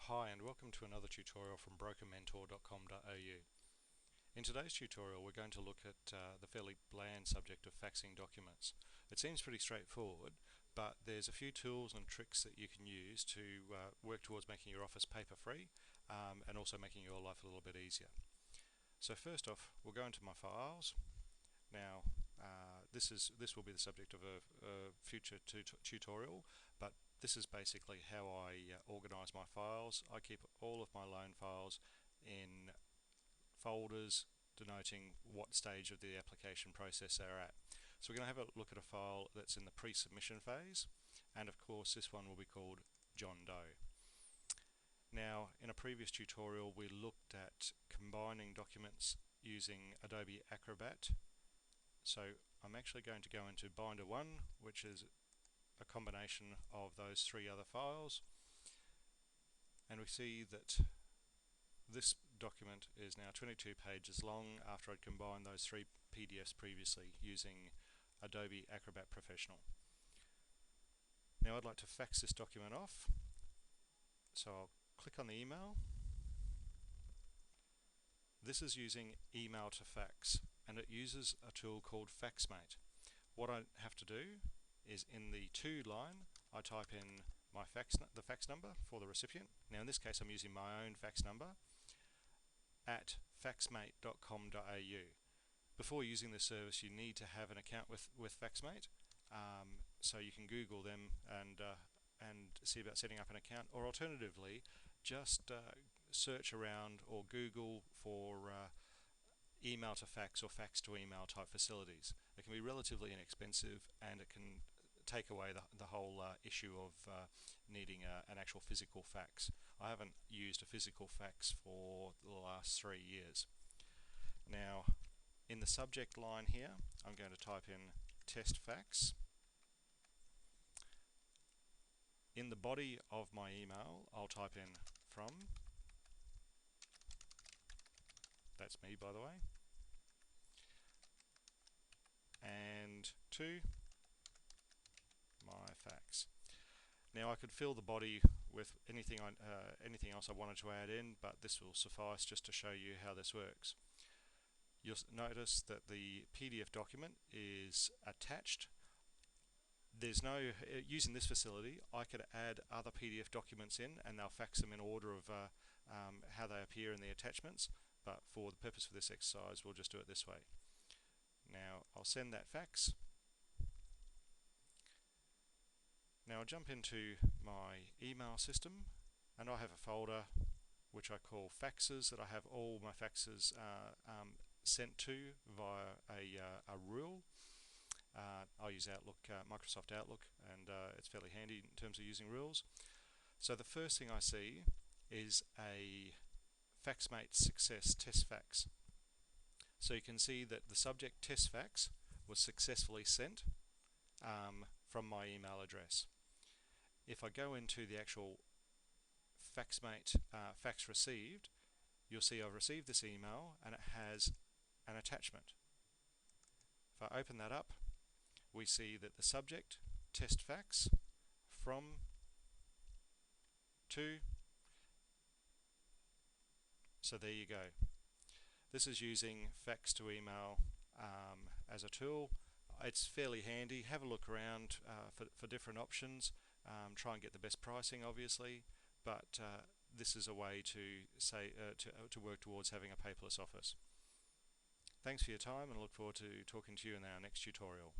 Hi and welcome to another tutorial from brokermentor.com.au. In today's tutorial we're going to look at the fairly bland subject of faxing documents. It seems pretty straightforward, but there's a few tools and tricks that you can use to work towards making your office paper free and also making your life a little bit easier. So first off, we'll go into my files. Now this will be the subject of a future tutorial, but this is basically how I organise my files. I keep all of my loan files in folders denoting what stage of the application process they're at. So we're going to have a look at a file that's in the pre-submission phase, and of course this one will be called John Doe. Now, in a previous tutorial we looked at combining documents using Adobe Acrobat. So I'm actually going to go into Binder 1, which is a combination of those three other files, and we see that this document is now 22 pages long after I'd combined those three PDFs previously using Adobe Acrobat Professional. Now I'd like to fax this document off, so I'll click on the email. This is using email to fax, and it uses a tool called FaxMate. What I have to do is in the to line I type in my the fax number for the recipient. Now in this case I'm using my own fax number at faxmate.com.au. Before using this service you need to have an account with FaxMate, so you can Google them and see about setting up an account, or alternatively just search around or Google for email to fax or fax to email type facilities. It can be relatively inexpensive and it can take away the whole issue of needing an actual physical fax. I haven't used a physical fax for the last 3 years. Now in the subject line here I'm going to type in test fax. In the body of my email I'll type in from, that's me by the way, and to my fax. Now I could fill the body with anything else I wanted to add in, but this will suffice just to show you how this works. You'll notice that the PDF document is attached. There's no, using this facility I could add other PDF documents in and they'll fax them in order of how they appear in the attachments, but for the purpose of this exercise we'll just do it this way. Now I'll send that fax. Now I'll jump into my email system and I have a folder which I call faxes that I have all my faxes sent to via a rule. I use Outlook, Microsoft Outlook, and it's fairly handy in terms of using rules. So the first thing I see is a FaxMate success test fax. So you can see that the subject test fax was successfully sent from my email address. If I go into the actual FaxMate fax received, you'll see I've received this email and it has an attachment. If I open that up, we see that the subject test fax from to, so there you go. This is using fax to email as a tool. It's fairly handy. Have a look around for different options. Try and get the best pricing obviously, but this is a way to work towards having a paperless office. Thanks for your time and I look forward to talking to you in our next tutorial.